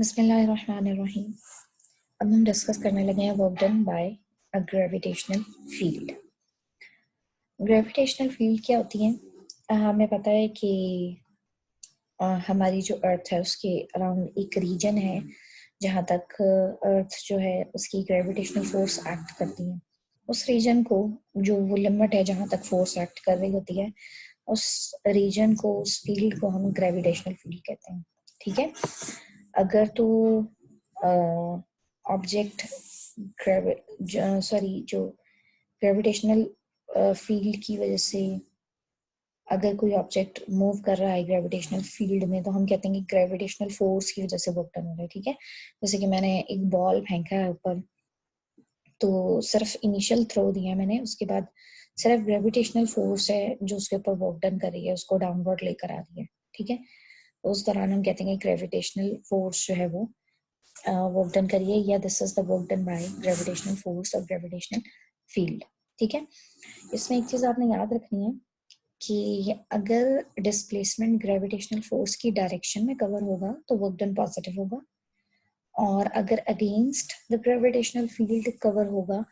बिस्मिल्लाहिर्रहमानिर्रहीम। अब हम डिस्कस करने लगे हैं work done by a gravitational field. Gravitational field क्या होती है? हमें पता है कि हमारी जो अर्थ है उसके अराउंड एक रीजन है जहाँ तक अर्थ जो है उसकी ग्रेविटेशनल फोर्स एक्ट करती है। उस रीजन को, जो वो लिमिट है जहाँ तक फोर्स एक्ट कर रही होती है, उस रीजन को, उस फील्ड को हम ग्रेविटेशनल फील्ड कहते हैं। ठीक है। अगर तो ऑब्जेक्ट जो ग्रेविटेशनल फील्ड की वजह से अगर कोई ऑब्जेक्ट मूव कर रहा है ग्रेविटेशनल फील्ड में, तो हम कहते हैं कि ग्रेविटेशनल फोर्स की वजह से वर्क डन हो रहा है। ठीक है। जैसे कि मैंने एक बॉल फेंका है ऊपर, तो सिर्फ इनिशियल थ्रो दिया मैंने, उसके बाद सिर्फ ग्रेविटेशनल फोर्स है जो उसके ऊपर वर्क डन कर रही है, उसको डाउनवर्ड लेकर आ रही है। ठीक है। तो उस दौरान हम कहते हैं कि ग्रेविटेशनल फोर्स जो है वो वर्क डन करिए, या this is the work done by gravitational force और ग्रेविटेशनल फील्ड। ठीक है। इसमें एक चीज आपने याद रखनी है कि अगर डिस्प्लेसमेंट ग्रेविटेशनल फोर्स की डायरेक्शन में कवर होगा तो वर्क डन पॉजिटिव होगा, और अगर against the gravitational field cover होगा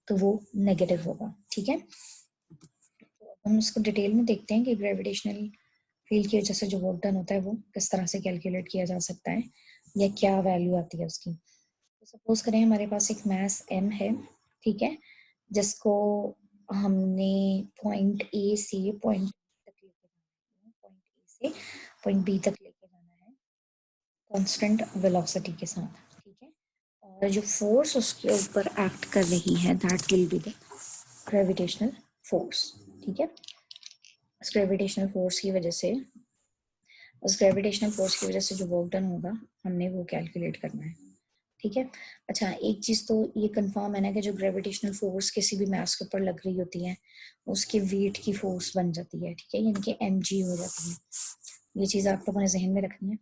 तो वो नेगेटिव होगा। ठीक है। तो हम इसको डिटेल में देखते हैं कि ग्रेविटेशनल फील्ड की वजह से जो वर्क डन होता है वो किस तरह से कैलकुलेट किया जा सकता है, या क्या वैल्यू आती है उसकी। तो सपोज करें हमारे पास एक मास m है। ठीक है। जिसको हमने पॉइंट ए से पॉइंट तक लेके जाना है, पॉइंट ए से पॉइंट बी तक लेके जाना है कांस्टेंट वेलोसिटी के साथ। ठीक है। और जो फोर्स उसके ऊपर एक्ट कर रही है that will be the gravitational force. ठीक है। उस ग्रेविटेशनल फोर्स की वजह से जो वर्क डन होगा हमने वो कैलकुलेट करना है। ठीक है। अच्छा, एक चीज तो ये कंफर्म है ना कि जो ग्रेविटेशनल फोर्स किसी भी मास के ऊपर लग रही होती है उसके वेट की फोर्स बन जाती है। ठीक है। यानी कि mg हो जाती है। ये चीज आप लोगों ने जहन में रखनी है।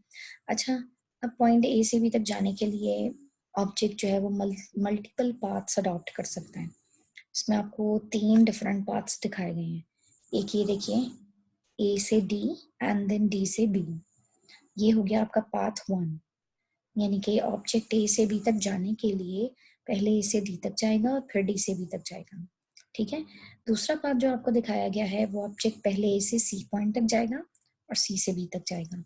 अच्छा, अब पॉइंट ए से बी तक जाने के लिए ऑब्जेक्ट जो है वो मल्टीपल पाथ्स अडॉप्ट कर सकता है। इसमें आपको 3 डिफरेंट पाथ्स दिखाए गए हैं। एक ये देखिए, ए से डी एंड देन डी से बी। ये हो गया आपका पाथ 1, यानी कि ऑब्जेक्ट ए से बी तक जाने के लिए पहले ए से डी तक जाएगा और फिर डी से बी तक जाएगा। ठीक है। दूसरा पाथ जो आपको दिखाया गया है वो ऑब्जेक्ट पहले ए से सी पॉइंट तक जाएगा और सी से बी तक जाएगा।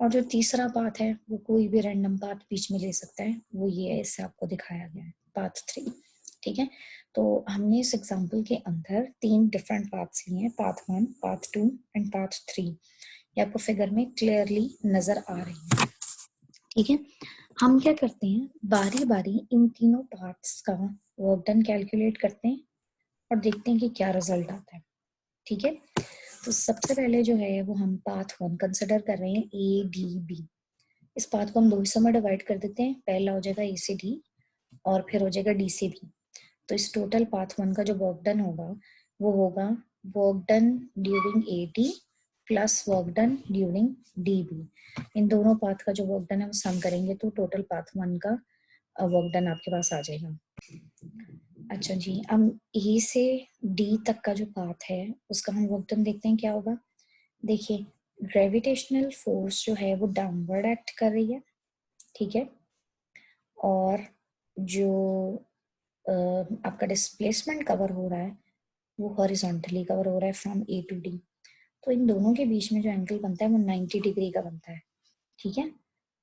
और जो तीसरा पाथ है वो कोई भी रैंडम पाथ बीच में ले सकता है, वो ये है, इससे आपको दिखाया गया है पाथ 3। ठीक है। तो हमने इस एग्जाम्पल के अंदर 3 डिफरेंट पाथ्स लिए हैं, पाथ 1, पाथ 2 एंड पाथ 3। ये आपको फिगर में क्लियरली नजर आ रही है। ठीक है। हम क्या करते हैं, बारी बारी इन तीनों पार्ट्स का वर्क डन कैलकुलेट करते हैं और देखते हैं कि क्या रिजल्ट आता है। ठीक है। तो सबसे पहले जो है वो हम पाथ 1 कंसिडर कर रहे हैं, ए डी बी। इस पाथ को हम 2 हिस्सों में डिवाइड कर देते हैं। पहला हो जाएगा ए से डी और फिर हो जाएगा डी से बी। तो इस टोटल पाथ 1 का जो वर्क डन होगा वो होगा work done during A D plus work done during D B. इन दोनों पाथ का जो वर्क डन है वो सम करेंगे तो टोटल पाथ 1 का वर्क डन आपके पास आ जाएगा। अच्छा जी, अब ए से डी तक का जो पाथ है उसका हम वर्क डन देखते हैं क्या होगा। देखिए, ग्रेविटेशनल फोर्स जो है वो डाउनवर्ड एक्ट कर रही है। ठीक है। और जो आपका डिस्प्लेसमेंट कवर हो रहा है वो हॉरिजॉन्टली कवर हो रहा है फ्रॉम ए टू डी। तो इन दोनों के बीच में जो एंगल बनता है वो 90 डिग्री का बनता है। ठीक है।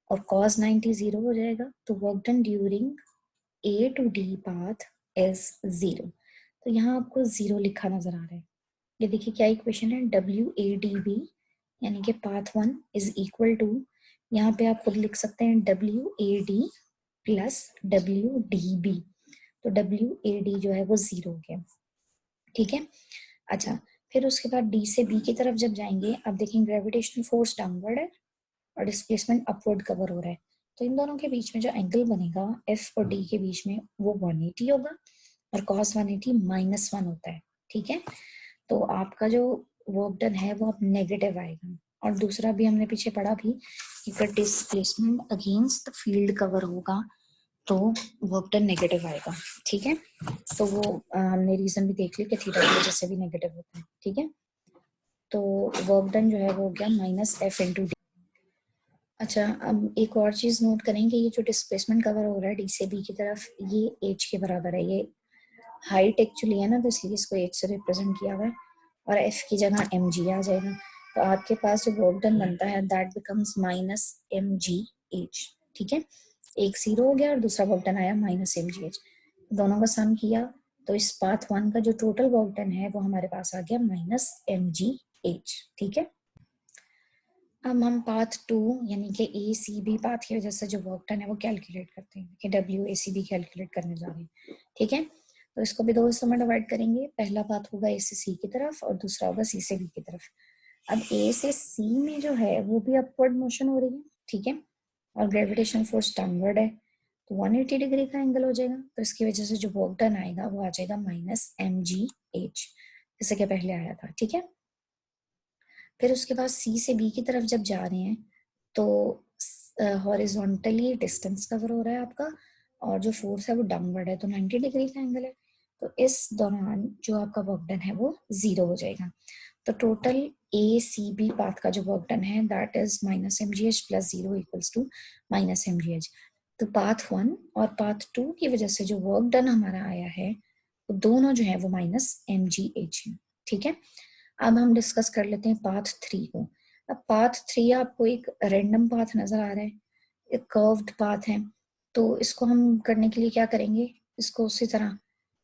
और cos 90 जीरो हो जाएगा, तो work done during A to D path is zero. तो यहाँ आपको जीरो लिखा नजर आ रहा है। ये देखिए क्या इक्वेशन है, डब्ल्यू ए डी बी, यानी कि पाथ 1 इज इक्वल टू, यहाँ पे आप खुद लिख सकते हैं W A D plus W D B. तो डब्ल्यू ए डी जो है वो जीरो हो गया। ठीक है। अच्छा, फिर उसके बाद डी से बी की तरफ जब जाएंगे, अब देखेंगे ग्रेविटेशनल फोर्स डाउनवर्ड है और डिस्प्लेसमेंट अपवर्ड कवर हो रहा है। तो इन दोनों के बीच में जो एंगल बनेगा एफ और डी के बीच में वो 180 होगा, और cos 180 -1 होता है। ठीक है। तो आपका जो वर्क डन है वो अब नेगेटिव आएगा। और दूसरा भी हमने पीछे पढ़ा भी कि अगर displacement against the field cover होगा तो वर्क डन नेगेटिव आएगा। ठीक है। तो वो हमने रीजन भी देख लिया कि थीटा की वजह से भी नेगेटिव होता है। ठीक है। तो वर्क डन जो है वो हो गया -f × d। अच्छा, अब एक और चीज नोट करें कि ये जो डिस्प्लेसमेंट कवर हो रहा है डी से बी की तरफ, ये एच के बराबर है। ये हाइट एक्चुअली है ना, तो इसलिए इसको एच से रिप्रेजेंट किया हुआ है, और एफ की जगह एम जी आ जाएगा। तो आपके पास जो वर्क डन बनता है that becomes minus M G H. ठीक है, एक जीरो हो गया और दूसरा वर्क डन आया माइनस एम जी एच। दोनों का सम किया तो इस पाथ वन का जो टोटल वर्क डन है वो हमारे पास आ गया माइनस एम जी एच। ठीक है, अब हम पाथ टू यानी कि ए सी बी पाथ की वजह से जो वर्क डन है वो कैलकुलेट करते हैं कि W A C B calculate करने जा रहे हैं। ठीक है, तो इसको भी दो हिस्सों में डिवाइड करेंगे। पहला पाथ होगा ए से सी की तरफ और दूसरा होगा सी से बी की तरफ। अब ए से सी में जो है वो भी अपवर्ड मोशन हो रही है। ठीक है, और ग्रेविटेशन फोर्स डाउनवर्ड है, तो 180 डिग्री का एंगल हो जाएगा। तो इसकी वजह से जो वर्क डन आएगा वो आ जाएगा माइनस एम जी एच, जैसे कि पहले आया था। ठीक है, फिर उसके बाद सी से बी की तरफ जब जा रहे हैं तो हॉरिजॉन्टली डिस्टेंस कवर हो रहा है आपका, और जो फोर्स है वो डाउनवर्ड है, तो 90 डिग्री का एंगल है। तो इस दौरान जो आपका वर्क डन है वो जीरो हो जाएगा। तो total A C B path का जो वर्क डन है that is minus M G H plus zero equals to minus M G H. तो पाथ वन और पाथ टू की वजह से जो वर्क डन हमारा आया है वो दोनों जो है वो माइनस एम जी एच है। ठीक है, अब हम डिस्कस कर लेते हैं पाथ थ्री को। अब पाथ थ्री आपको एक रैंडम पाथ नजर आ रहा है, एक कर्व्ड पाथ है। तो इसको हम करने के लिए क्या करेंगे, इसको उसी तरह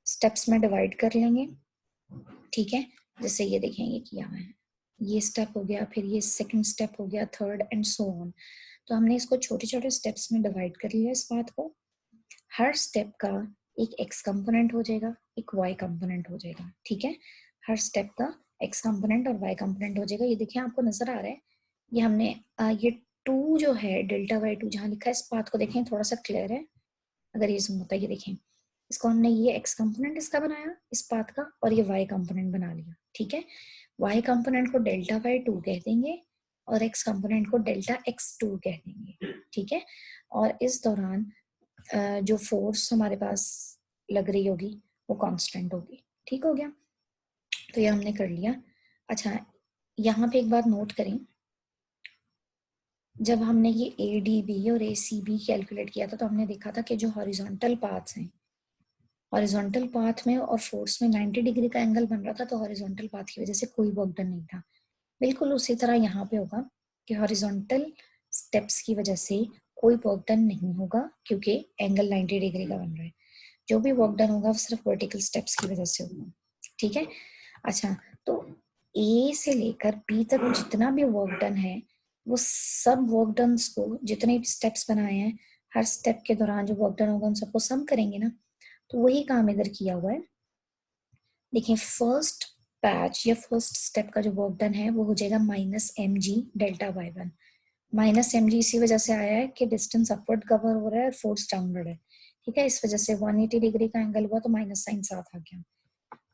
स्टेप्स में डिवाइड कर लेंगे। ठीक है, जैसे ये देखें ये किया हुआ है, ये स्टेप हो गया, फिर ये सेकंड स्टेप हो गया, थर्ड एंड सो ऑन। तो हमने इसको छोटे छोटे स्टेप्स में डिवाइड कर लिया इस पाथ को। हर स्टेप का एक एक्स कंपोनेंट हो जाएगा, एक वाई कंपोनेंट हो जाएगा। ठीक है, हर स्टेप का एक्स कंपोनेंट और वाई कंपोनेंट हो जाएगा। ये देखिए आपको नजर आ रहा है, ये हमने ये टू जो है डेल्टा वाई टू जहाँ लिखा है इस पाथ को देखें, थोड़ा सा क्लियर है अगर ये जूम होता है। ये देखें, इसको हमने ये एक्स कंपोनेंट इसका बनाया इस पाथ का, और ये वाई कंपोनेंट बना लिया। ठीक है, वाई कंपोनेंट को डेल्टा वाई टू कह देंगे और एक्स कंपोनेंट को डेल्टा एक्स टू कह देंगे। ठीक है, और इस दौरान जो फोर्स हमारे पास लग रही होगी वो कांस्टेंट होगी। ठीक हो गया, तो ये हमने कर लिया। अच्छा, यहाँ पे एक बात नोट करें, जब हमने ये ए डी बी और ए सी बी कैलकुलेट किया था तो हमने देखा था कि जो हॉरिजॉन्टल पाथ्स हैं, हॉरिजॉन्टल पाथ में और फोर्स में 90 डिग्री का एंगल बन रहा था, तो हॉरिजॉन्टल पाथ की वजह से कोई वर्क डन नहीं था। बिल्कुल उसी तरह यहाँ पे होगा कि हॉरिजॉन्टल स्टेप्स की वजह से कोई वर्क डन नहीं होगा क्योंकि एंगल 90 डिग्री का बन रहा है। जो भी वर्क डन होगा वो सिर्फ वर्टिकल स्टेप्स की वजह से होगा। ठीक है, अच्छा, तो ए से लेकर बी तक जितना भी वर्क डन है वो सब वर्क डन को, जितने भी स्टेप्स बनाए हैं, हर स्टेप के दौरान जो वर्क डन होगा उन सबको सम करेंगे ना, तो वही काम इधर किया हुआ है। देखिए फर्स्ट पैच या फर्स्ट स्टेप का जो वर्क डन है वो हो जाएगा minus M G delta Y one. Minus M G इसी वजह से आया है कि डिस्टेंस अपवर्ड कवर हो रहा है, फोर्स डाउनवर्ड है। ठीक है, इस वजह से 180 डिग्री का एंगल हुआ तो माइनस साइन साथ आ गया,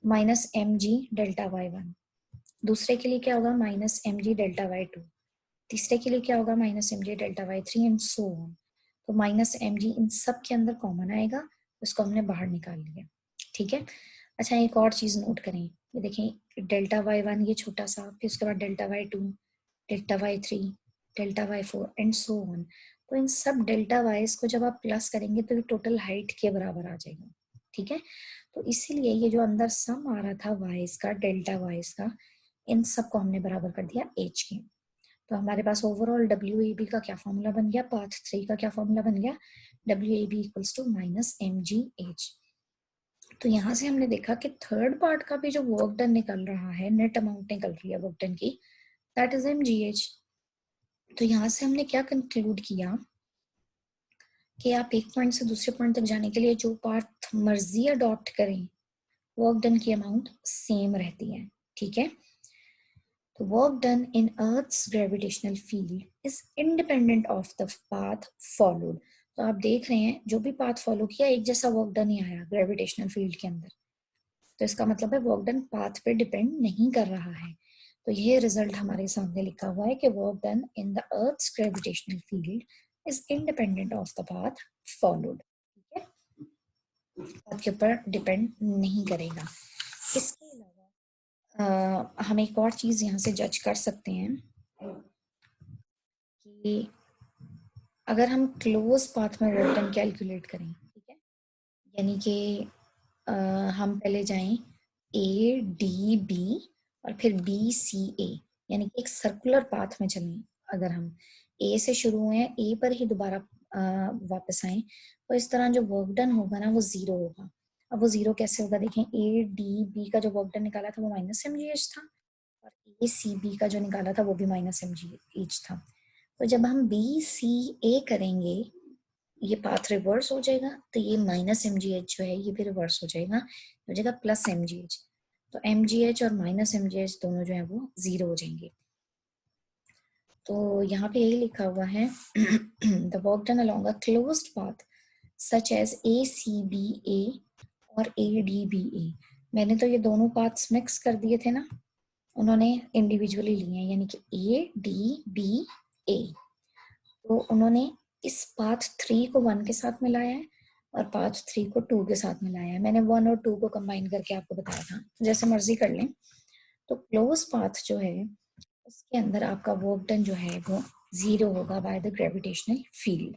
minus M G delta Y one. दूसरे के लिए क्या होगा, minus M G delta Y two. तीसरे के लिए क्या होगा, minus M G delta Y three and so on. तो माइनस एम जी इन सब के अंदर कॉमन आएगा, उसको हमने बाहर निकाल लिया। ठीक है, अच्छा एक और चीज नोट करें, ये देखें डेल्टा वाई वन ये छोटा सा, फिर उसके बाद delta Y two, delta Y three, delta Y four and so on. तो इन सब डेल्टा वाइज को जब आप प्लस करेंगे तो ये टोटल हाइट के बराबर आ जाएगा। ठीक है, तो इसीलिए ये जो अंदर सम आ रहा था वाइज का, डेल्टा वाइज का, इन सब को हमने बराबर कर दिया एच के। तो हमारे पास ओवरऑल डब्ल्यू ए बी का क्या फॉर्मूला बन गया, पाथ थ्री का क्या फॉर्मूला बन गया, W A B equals to minus M G H. तो यहाँ से हमने देखा कि थर्ड पार्ट का भी जो वर्क डन निकल रहा है, नेट अमाउंट निकल रही है वर्क डन की, that is M G H. तो यहाँ से हमने क्या कंक्लूड किया कि आप एक पॉइंट से दूसरे पॉइंट तक जाने के लिए जो पाथ मर्जी अडॉप्ट करें, वर्क डन की अमाउंट सेम रहती है। ठीक है, तो work done in earth's gravitational field is independent of the path followed. तो आप देख रहे हैं जो भी पाथ फॉलो किया एक जैसा वर्क डन ही आया ग्रेविटेशनल फील्ड के अंदर। तो इसका मतलब है वर्क डन पाथ पे डिपेंड नहीं कर रहा है। तो ये रिजल्ट हमारे सामने लिखा हुआ है कि work done in the earth's gravitational field is independent of the path followed. ठीक है, पाथ के ऊपर डिपेंड नहीं करेगा। इसके अलावा हम एक और चीज यहाँ से जज कर सकते हैं कि अगर हम क्लोज पाथ में वर्क डन कैलकुलेट करें, ठीक है, यानी कि हम पहले जाएं ए डी बी और फिर बी सी ए, यानी कि एक सर्कुलर पाथ में चलें। अगर हम ए से शुरू हुए हैं, ए पर ही दोबारा वापस आए, तो इस तरह जो वर्क डन होगा ना वो जीरो होगा। अब वो जीरो कैसे होगा, देखें, ए डी बी का जो वर्क डन निकाला था वो माइनस एम जी एच था, और ए सी बी का जो निकाला था वो भी माइनस एम जी एच था। तो जब हम बी सी ए करेंगे, ये पाथ रिवर्स हो जाएगा, तो ये माइनस एम जी एच जो है ये भी रिवर्स हो जाएगा, हो जाएगा प्लस एम जी एच। तो एम जी एच और माइनस एम जी एच दोनों जो है वो जीरो हो जाएंगे। तो यहाँ पे यही लिखा हुआ है the work done along a closed path such as A C B A और ए डी बी ए। मैंने तो ये दोनों पाथ्स मिक्स कर दिए थे ना, उन्होंने इंडिविजुअली लिए हैं, यानी कि ए डी बी ए। तो उन्होंने इस पाथ 3 को 1 के साथ मिलाया है और पाथ 3 को 2 के साथ मिलाया है। मैंने 1 और 2 को कंबाइन करके आपको बताया था, जैसे मर्जी कर लें। तो क्लोज पाथ जो है उसके अंदर आपका वर्क डन जो है वो जीरो होगा बाय द ग्रेविटेशनल फील्ड।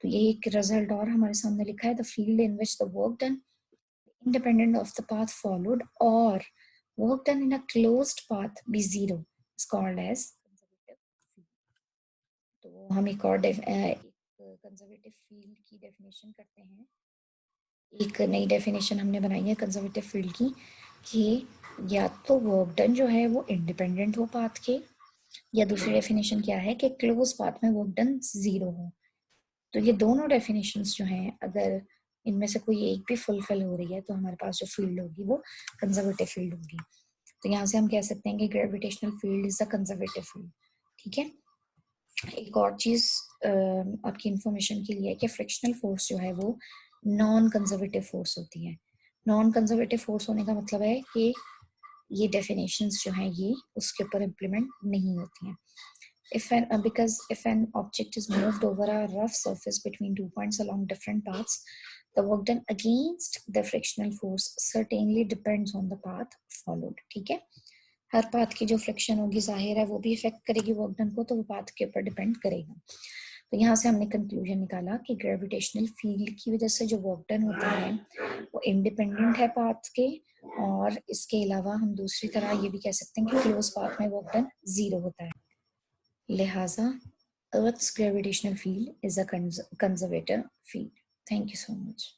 तो ये एक रिजल्ट और हमारे सामने लिखा है, the field in which the work done independent of the path followed or work done in a closed path be zero is called as conservative field। तो हम एक और कंजर्वेटिव फील्ड की डेफिनेशन करते हैं। एक नई डेफिनेशन हमने बनाई है कंजर्वेटिव फील्ड की, कि या तो वर्क डन जो है वो इंडिपेंडेंट हो पाथ के, या दूसरी डेफिनेशन क्या है कि क्लोज पाथ में वर्क डन जीरो हो। तो ये दोनों डेफिनेशंस जो हैं, अगर इनमें से कोई एक भी फुलफिल हो रही है तो हमारे पास जो फील्ड होगी वो कंजर्वेटिव फील्ड होगी। तो यहाँ से हम कह सकते हैं कि gravitational field is a conservative field. ठीक है। एक और चीज आपकी इंफॉर्मेशन के लिए है कि फ्रिक्शनल फोर्स जो है वो नॉन कंजर्वेटिव फोर्स होती है। नॉन कंजर्वेटिव फोर्स होने का मतलब है कि ये डेफिनेशंस जो हैं ये उसके ऊपर इम्प्लीमेंट नहीं होती हैं। Because if an object is moved over a rough surface between 2 points along different paths, the work done against the frictional force certainly depends on the path followed। ठीक है, हर पाथ की जो फ्रिक्शन होगी जाहिर है वो भी इफेक्ट करेगी वर्क डन को, तो वो पाथ के ऊपर डिपेंड करेगा। तो यहाँ से हमने कंक्लूजन निकाला कि ग्रेविटेशनल फील्ड की वजह से जो वर्क डन होता है वो इंडिपेंडेंट है पाथ के, और इसके अलावा हम दूसरी तरह ये भी कह सकते हैं कि क्लोज पाथ में वर्क डन जीरो होता है। लिहाजा Earth's gravitational field is a conservative field. Thank you so much.